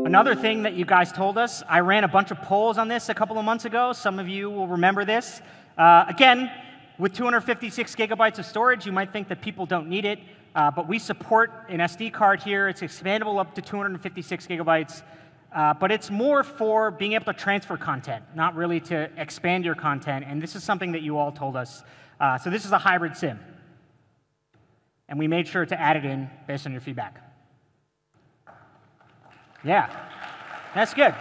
Another thing that you guys told us, I ran a bunch of polls on this a couple of months ago. Some of you will remember this. Again, with 256 gigabytes of storage, you might think that people don't need it, but we support an SD card here. It's expandable up to 256 gigabytes, but it's more for being able to transfer content, not really to expand your content, and this is something that you all told us. So this is a hybrid SIM, and we made sure to add it in based on your feedback. Yeah, that's good.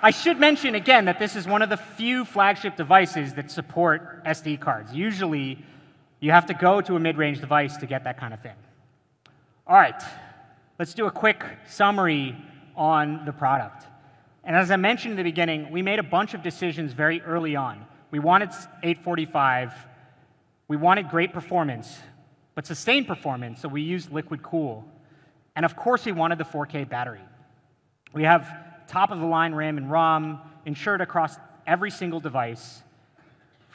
I should mention again that this is one of the few flagship devices that support SD cards. Usually, you have to go to a mid-range device to get that kind of thing. All right, let's do a quick summary on the product. And as I mentioned in the beginning, we made a bunch of decisions very early on. We wanted 845. We wanted great performance, but sustained performance, so we used liquid cool. And of course, we wanted the 4K battery. We have top-of-the-line RAM and ROM ensured across every single device,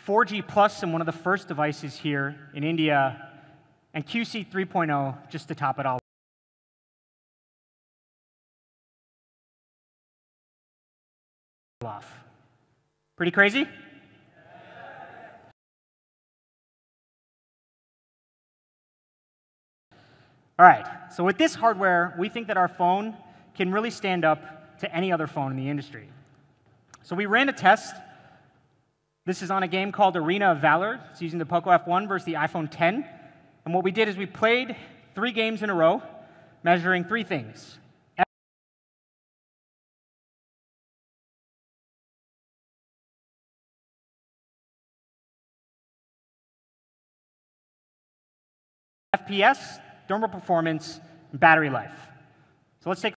4G Plus in one of the first devices here in India, and QC 3.0 just to top it all off. Pretty crazy? All right, so with this hardware, we think that our phone can really stand up to any other phone in the industry. So we ran a test. This is on a game called Arena of Valor. It's using the Poco F1 versus the iPhone 10. And what we did is we played 3 games in a row, measuring 3 things. FPS, thermal performance, and battery life. So let's take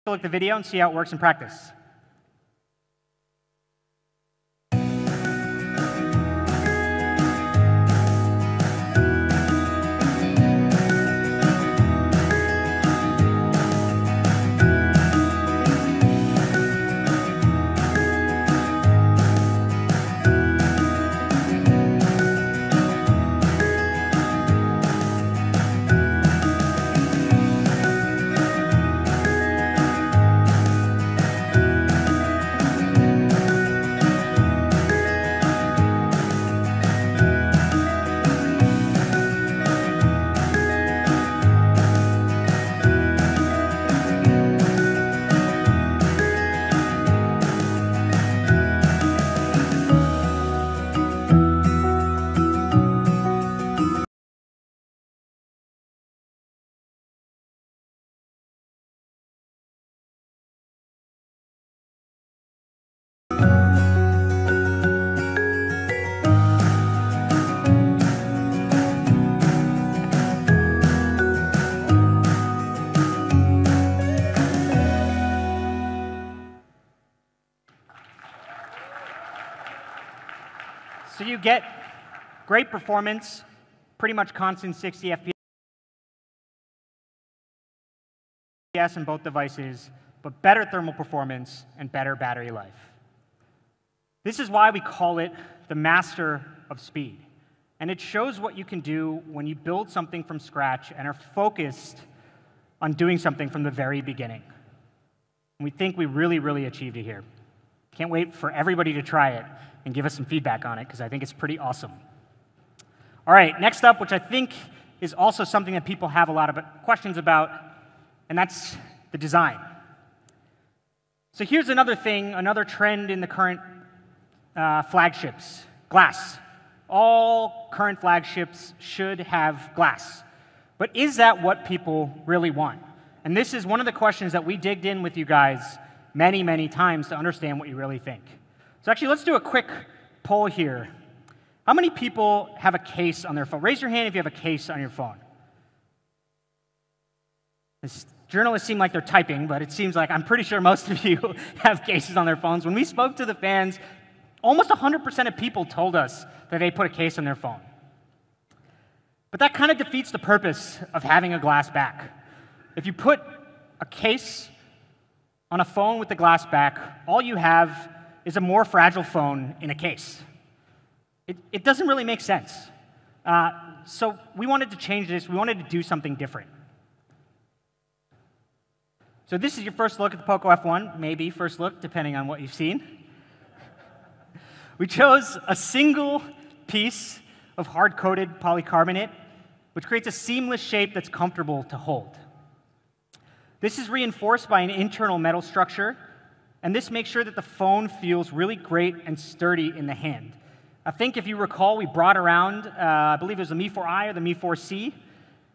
a look at the video and see how it works in practice. So you get great performance, pretty much constant 60 FPS in both devices, but better thermal performance and better battery life. This is why we call it the master of speed. And it shows what you can do when you build something from scratch and are focused on doing something from the very beginning. And we think we really, really achieved it here. Can't wait for everybody to try it and give us some feedback on it, because I think it's pretty awesome. All right, next up, which I think is also something that people have a lot of questions about, and that's the design. So here's another thing, another trend in the current flagships, glass. All current flagships should have glass. But is that what people really want? And this is one of the questions that we digged in with you guys many, many times to understand what you really think. So actually, let's do a quick poll here. How many people have a case on their phone? Raise your hand if you have a case on your phone. This journalists seem like they're typing, but it seems like I'm pretty sure most of you have cases on their phones. When we spoke to the fans, almost 100% of people told us that they put a case on their phone. But that kind of defeats the purpose of having a glass back. If you put a case on a phone with the glass back, all you have is a more fragile phone in a case. It doesn't really make sense. So we wanted to change this. We wanted to do something different. So this is your first look at the Poco F1, maybe first look, depending on what you've seen. We chose a single piece of hard-coated polycarbonate, which creates a seamless shape that's comfortable to hold. This is reinforced by an internal metal structure, and this makes sure that the phone feels really great and sturdy in the hand. I think if you recall, we brought around, I believe it was the Mi 4i or the Mi 4C,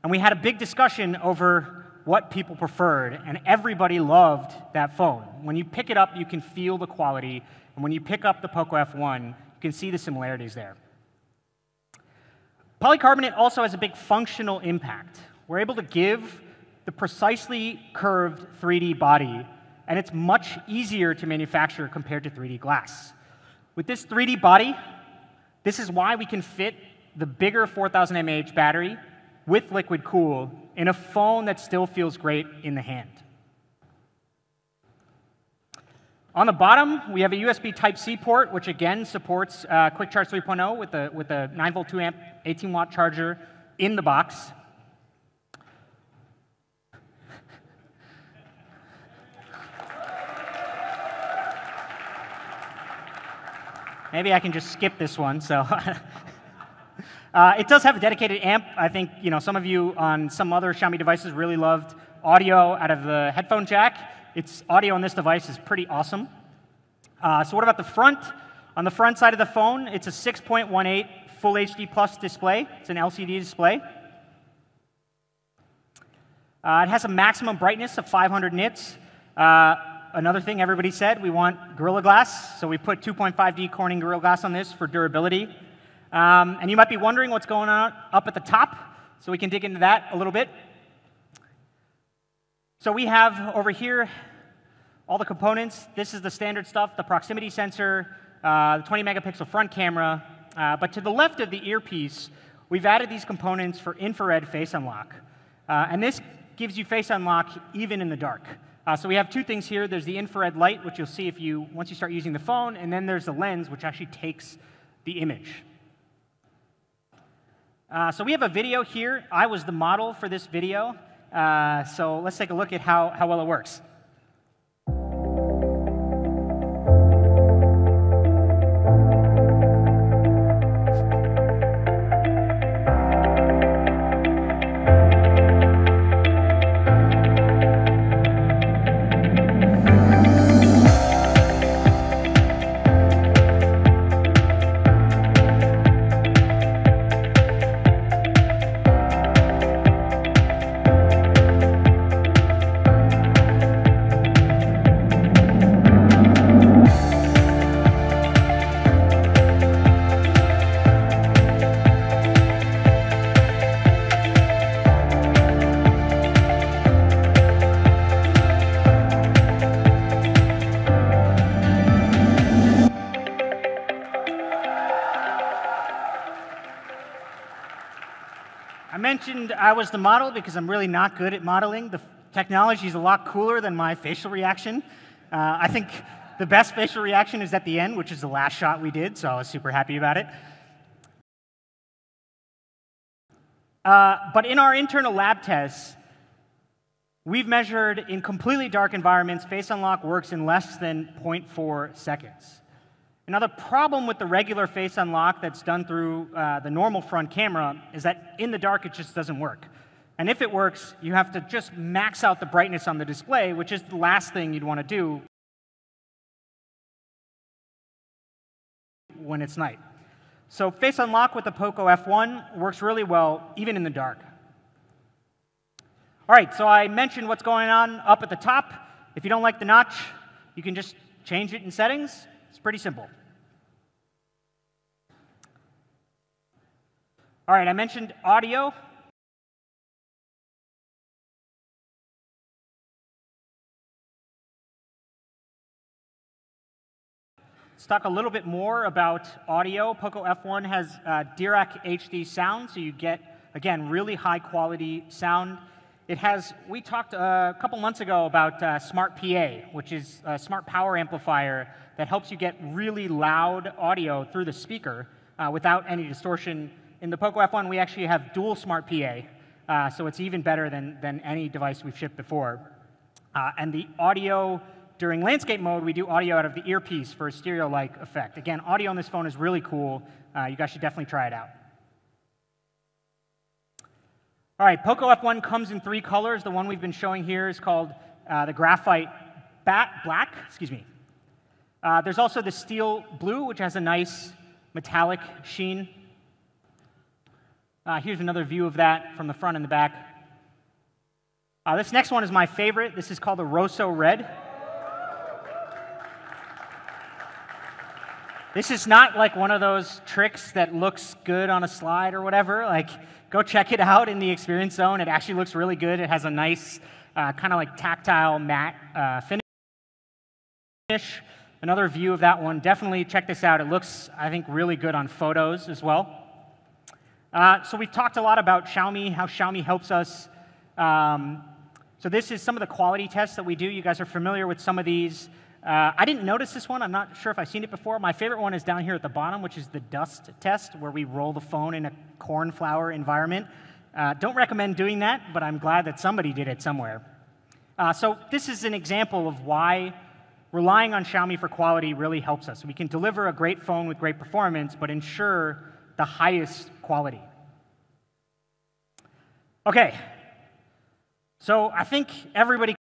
and we had a big discussion over what people preferred, and everybody loved that phone. When you pick it up, you can feel the quality, and when you pick up the Poco F1, you can see the similarities there. Polycarbonate also has a big functional impact. We're able to give the precisely curved 3D body, and it's much easier to manufacture compared to 3D glass. With this 3D body, this is why we can fit the bigger 4000 mAh battery with liquid cool in a phone that still feels great in the hand. On the bottom, we have a USB Type-C port, which again supports Quick Charge 3.0 with a 9-volt 2-amp 18-watt charger in the box. Maybe I can just skip this one. So it does have a dedicated amp. I think some of you on some other Xiaomi devices really loved audio out of the headphone jack. Its audio on this device is pretty awesome. So what about the front? On the front side of the phone, it's a 6.18 Full HD Plus display. It's an LCD display. It has a maximum brightness of 500 nits. Another thing everybody said, we want Gorilla Glass, so we put 2.5D Corning Gorilla Glass on this for durability. And you might be wondering what's going on up at the top, so we can dig into that a little bit. So we have over here all the components. This is the standard stuff, the proximity sensor, the 20-megapixel front camera. But to the left of the earpiece, we've added these components for infrared face unlock. And this gives you face unlock even in the dark. So we have two things here. There's the infrared light, which you'll see once you start using the phone, and then there's the lens, which actually takes the image. So we have a video here. I was the model for this video. So let's take a look at how well it works. I mentioned I was the model because I'm really not good at modeling. The technology is a lot cooler than my facial reaction. I think the best facial reaction is at the end, which is the last shot we did, so I was super happy about it. But in our internal lab tests, we've measured in completely dark environments, face unlock works in less than 0.4 seconds. Now, the problem with the regular face unlock that's done through the normal front camera is that in the dark, it just doesn't work. And if it works, you have to just max out the brightness on the display, which is the last thing you'd want to do when it's night. So face unlock with the Poco F1 works really well, even in the dark. All right, so I mentioned what's going on up at the top. If you don't like the notch, you can just change it in settings. It's pretty simple. All right, I mentioned audio. Let's talk a little bit more about audio. Poco F1 has Dirac HD sound, so you get, again, really high quality sound. It has, we talked a couple months ago about Smart PA, which is a smart power amplifier that helps you get really loud audio through the speaker. without any distortion. In the Poco F1, we actually have dual smart PA, so it's even better than any device we've shipped before. And the audio, during landscape mode, we do audio out of the earpiece for a stereo-like effect. Again, audio on this phone is really cool. You guys should definitely try it out. All right, Poco F1 comes in 3 colors. The one we've been showing here is called the Graphite Black. Excuse me. There's also the Steel Blue, which has a nice metallic sheen. Here's another view of that from the front and the back. This next one is my favorite. This is called the Rosso Red. This is not like one of those tricks that looks good on a slide or whatever. Like, go check it out in the experience zone. It actually looks really good. It has a nice kind of like tactile matte finish. Another view of that one. Definitely check this out. It looks, I think, really good on photos as well. So we've talked a lot about Xiaomi, how Xiaomi helps us. So this is some of the quality tests that we do. You guys are familiar with some of these. I didn't notice this one. I'm not sure if I've seen it before. My favorite one is down here at the bottom, which is the dust test, where we roll the phone in a cornflower environment. Don't recommend doing that, but I'm glad that somebody did it somewhere. So this is an example of why relying on Xiaomi for quality really helps us. We can deliver a great phone with great performance, but ensure the highest quality. Okay, so I think everybody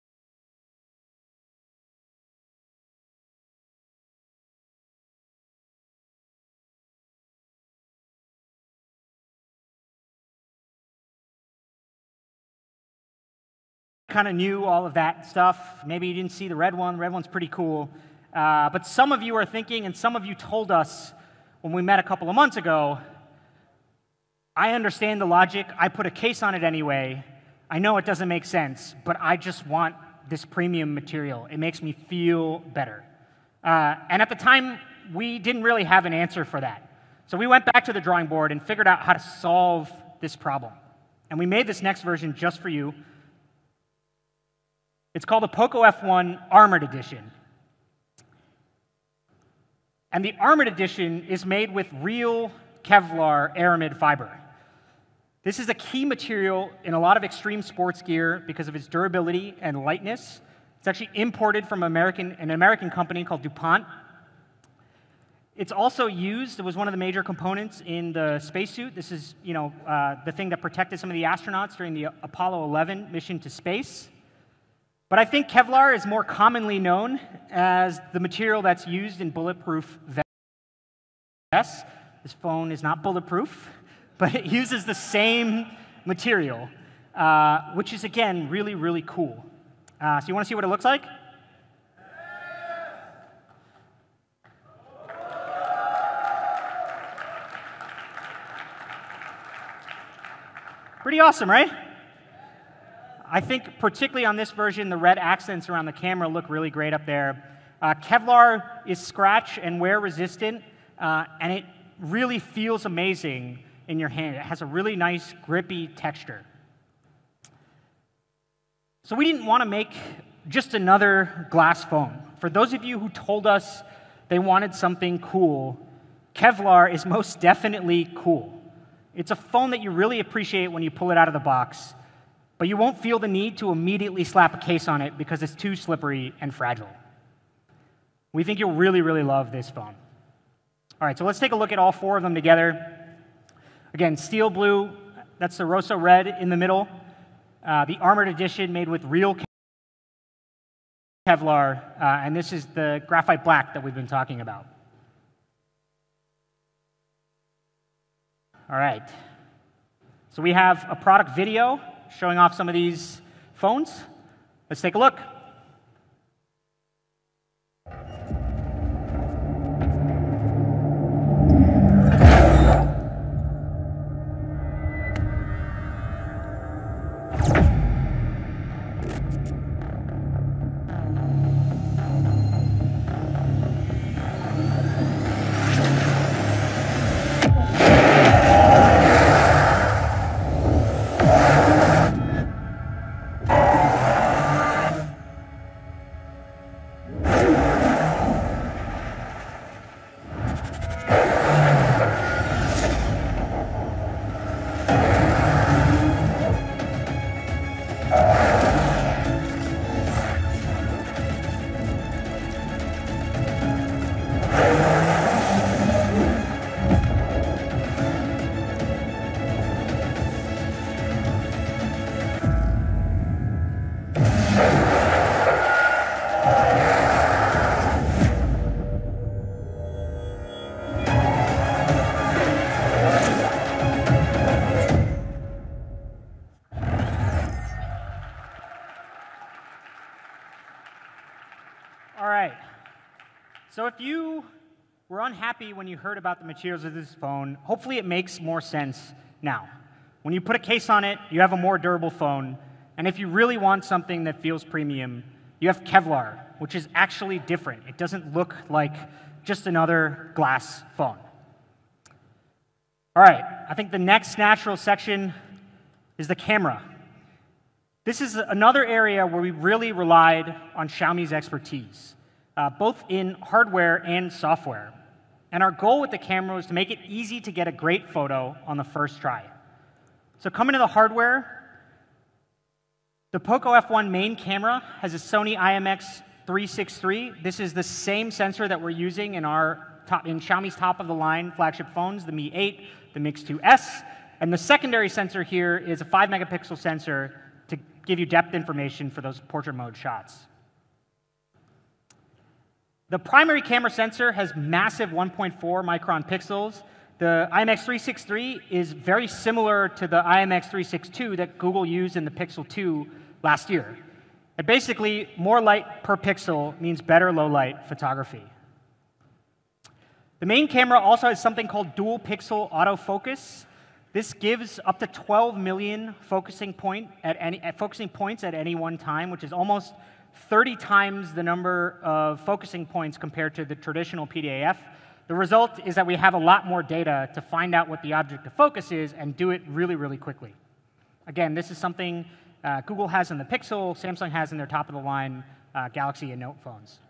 kind of knew all of that stuff. Maybe you didn't see the red one. The red one's pretty cool. But some of you are thinking, and some of you told us when we met a couple of months ago, I understand the logic. I put a case on it anyway. I know it doesn't make sense, but I just want this premium material. It makes me feel better. And at the time, we didn't really have an answer for that. So we went back to the drawing board and figured out how to solve this problem. And we made this next version just for you. It's called the Poco F1 Armored Edition. And the Armored Edition is made with real Kevlar aramid fiber. This is a key material in a lot of extreme sports gear because of its durability and lightness. It's actually imported from an American company called DuPont. It's also used, it was one of the major components in the spacesuit. This is, the thing that protected some of the astronauts during the Apollo 11 mission to space. But I think Kevlar is more commonly known as the material that's used in bulletproof vests. This phone is not bulletproof, but it uses the same material, which is, again, really, really cool. So you want to see what it looks like? Pretty awesome, right? I think particularly on this version, the red accents around the camera look really great up there. Kevlar is scratch and wear resistant, and it really feels amazing in your hand. It has a really nice grippy texture. So we didn't want to make just another glass phone. For those of you who told us they wanted something cool, Kevlar is most definitely cool. It's a phone that you really appreciate when you pull it out of the box, but you won't feel the need to immediately slap a case on it because it's too slippery and fragile. We think you'll really, really love this phone. All right, so let's take a look at all 4 of them together. Again, steel blue, that's the Rosso Red in the middle. The Armored Edition made with real Kevlar, and this is the Graphite Black that we've been talking about. All right, so we have a product video showing off some of these phones. Let's take a look. if you were unhappy when you heard about the materials of this phone, hopefully it makes more sense now. When you put a case on it, you have a more durable phone. And if you really want something that feels premium, you have Kevlar, which is actually different. It doesn't look like just another glass phone. All right, I think the next natural section is the camera. This is another area where we really relied on Xiaomi's expertise, both in hardware and software. And our goal with the camera was to make it easy to get a great photo on the first try. So coming to the hardware, the Poco F1 main camera has a Sony IMX363. This is the same sensor that we're using in Xiaomi's top-of-the-line flagship phones, the Mi 8, the Mix 2S. And the secondary sensor here is a 5-megapixel sensor to give you depth information for those portrait mode shots. The primary camera sensor has massive 1.4 micron pixels. The IMX363 is very similar to the IMX362 that Google used in the Pixel 2 last year. And basically, more light per pixel means better low-light photography. The main camera also has something called dual pixel autofocus. This gives up to 12 million focusing points at any one time, which is almost 30 times the number of focusing points compared to the traditional PDAF. The result is that we have a lot more data to find out what the object of focus is and do it really, really quickly. Again, this is something Google has in the Pixel, Samsung has in their top-of-the-line Galaxy and Note phones.